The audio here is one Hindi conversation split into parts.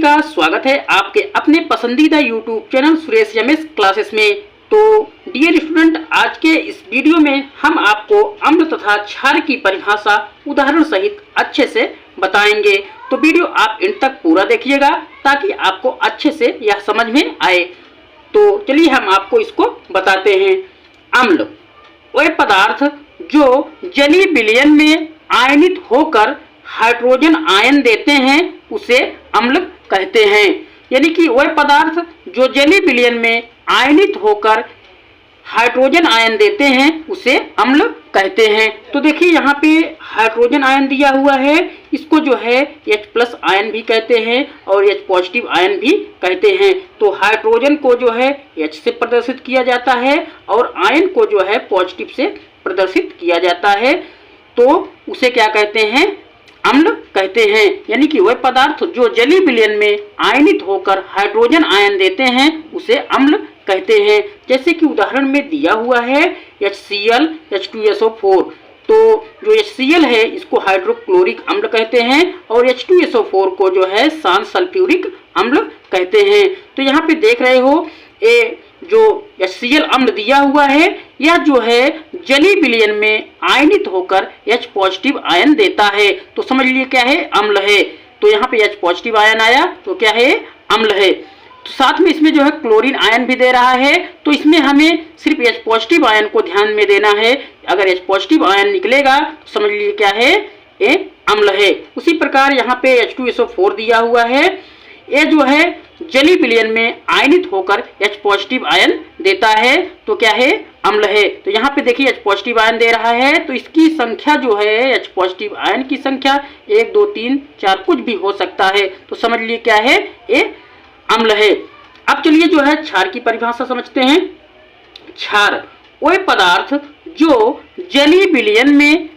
का स्वागत है आपके अपने पसंदीदा YouTube channel Suresh MS classes में। तो डियर स्टूडेंट, आज के इस वीडियो में हम आपको अम्ल तथा क्षार की परिभाषा उदाहरण सहित अच्छे से बताएंगे। तो वीडियो आप इन तक पूरा देखिएगा ताकि आपको अच्छे से यह समझ में आए। तो चलिए हम आपको इसको बताते हैं। अम्ल वह पदार्थ जो जलीय विलयन में आयनित होकर हाइड्रोजन आयन देते हैं उसे अम्ल कहते हैं। यानी कि वह पदार्थ जो जलीय विलयन में आयनित होकर हाइड्रोजन आयन देते हैं उसे अम्ल कहते हैं। तो देखिए यहाँ पे हाइड्रोजन आयन दिया हुआ है, इसको जो है H+ आयन भी कहते हैं और H+ आयन भी कहते हैं। तो हाइड्रोजन को जो है H से प्रदर्शित किया जाता है और आयन को जो है पॉजिटिव से प्रदर्शित किया जाता है। तो उसे क्या कहते हैं? अम्ल कहते हैं। यानी कि वह पदार्थ जो जलीय विलयन में आयनित होकर हाइड्रोजन आयन देते हैं उसे अम्ल कहते हैं। जैसे कि उदाहरण में दिया हुआ है HCl H2SO4। तो जो HCl है इसको हाइड्रोक्लोरिक अम्ल कहते हैं और H2SO4 को जो है सांस सल्फ्यूरिक अम्ल कहते हैं। तो यहाँ पे देख रहे हो ये जो HCl अम्ल दिया हुआ है यह जो है जलीय विलयन में आयनित होकर H+ आयन देता है। तो समझ लिए क्या है? अम्ल है। तो यहाँ पे H+ आयन आया तो क्या है? अम्ल है। तो साथ में इसमें जो है क्लोरीन आयन भी दे रहा है। तो इसमें हमें सिर्फ H+ आयन को ध्यान में देना है। अगर H+ आयन निकलेगा तो समझ लीजिए क्या है? ये अम्ल है। उसी प्रकार यहाँ पे H2SO4 दिया हुआ है, ये जो है जलीय विलयन में आयनित होकर H+ आयन देता है तो क्या है? अम्ल है। तो यहाँ पे देखिए H+ आयन दे रहा है तो इसकी संख्या जो है H+ आयन की संख्या 1 2 3 4 कुछ भी हो सकता है। तो समझ लिए क्या है? ये अम्ल है। अब चलिए जो है क्षार की परिभाषा समझते हैं। क्षार वह पदार्थ जो जलीय विलयन में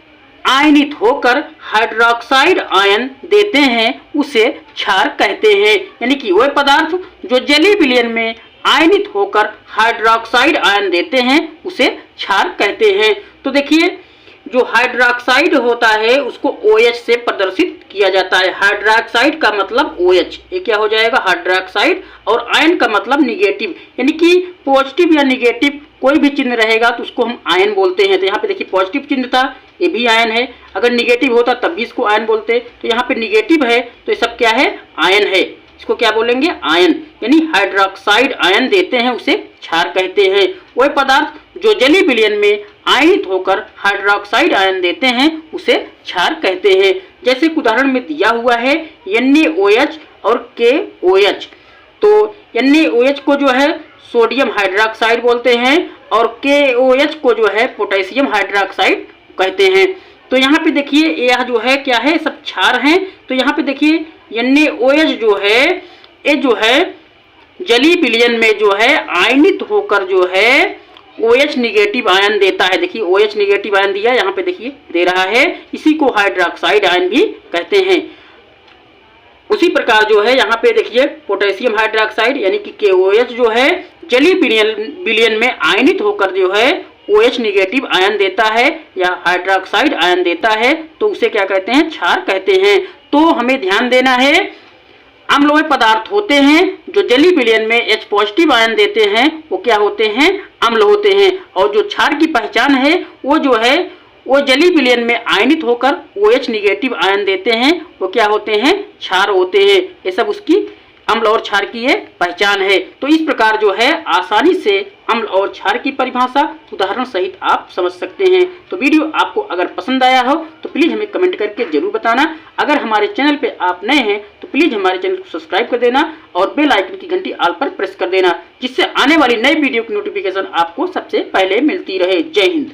आयनित होकर हाइड्रोक्साइड आयन देते हैं उसे क्षार कहते हैं। यानी कि वह पदार्थ जो जलीय विलयन में आयनित होकर हाइड्रोक्साइड आयन देते हैं उसे क्षार कहते हैं। तो देखिए जो हाइड्रोक्साइड होता है उसको OH से प्रदर्शित किया जाता है। हाइड्रोक्साइड का मतलब OH, ये क्या हो जाएगा? हाइड्रोक्साइड। और आयन का मतलब निगेटिव, यानी कि पॉजिटिव या निगेटिव कोई भी चिन्ह रहेगा तो उसको हम आयन बोलते हैं। तो यहाँ पे देखिए पॉजिटिव चिन्ह था, ये भी आयन है। अगर निगेटिव होता तब भी इसको आयन बोलते। तो यहाँ पे निगेटिव है तो ये सब क्या है? आयन है। इसको क्या बोलेंगे? आयन। यानी हाइड्रोक्साइड आयन देते हैं उसे क्षार कहते हैं। वह पदार्थ जो जलीय विलयन में आयनित होकर हाइड्रोक्साइड आयन देते हैं उसे क्षार कहते हैं। जैसे उदाहरण में दिया हुआ है NaOH और KOH। तो NaOH को जो है सोडियम हाइड्रोक्साइड बोलते हैं और KOH को जो है पोटेशियम हाइड्रोक्साइड कहते हैं। तो यहाँ पे देखिए यह जो है क्या है? सब क्षार हैं। तो यहाँ पे देखिए NaOH जो है ये जो है जलीय विलयन में जो है आयनित होकर जो है OH निगेटिव आयन देता है। देखिए OH निगेटिव आयन दिया, यहाँ पे देखिए दे रहा है, इसी को हाइड्रोक्साइड आयन भी कहते हैं। उसी प्रकार जो है यहाँ पे देखिए पोटेशियम हाइड्रोक्साइड यानी कि KOH जो है जलीय विलयन में आयनित होकर जो है OH निगेटिव आयन देता है या हाइड्रोक्साइड आयन देता है तो उसे क्या कहते हैं? क्षार कहते हैं। तो हमें ध्यान देना है अम्ल वह पदार्थ होते हैं जो जलीय विलयन में H+ आयन देते हैं वो क्या होते हैं? अम्ल होते हैं। और जो क्षार की पहचान है वो जो है वो जलीय विलयन में आयनित होकर OH निगेटिव आयन देते हैं वो क्या होते हैं? क्षार होते हैं। ये सब उसकी अम्ल और क्षार की ये पहचान है। तो इस प्रकार जो है आसानी से अम्ल और क्षार की परिभाषा उदाहरण सहित आप समझ सकते हैं। तो वीडियो आपको अगर पसंद आया हो तो प्लीज़ हमें कमेंट करके जरूर बताना। अगर हमारे चैनल पे आप नए हैं तो प्लीज़ हमारे चैनल को सब्सक्राइब कर देना और बेल आइकन की घंटी ऑल पर प्रेस कर देना, जिससे आने वाली नई वीडियो की नोटिफिकेशन आपको सबसे पहले मिलती रहे। जय हिंद।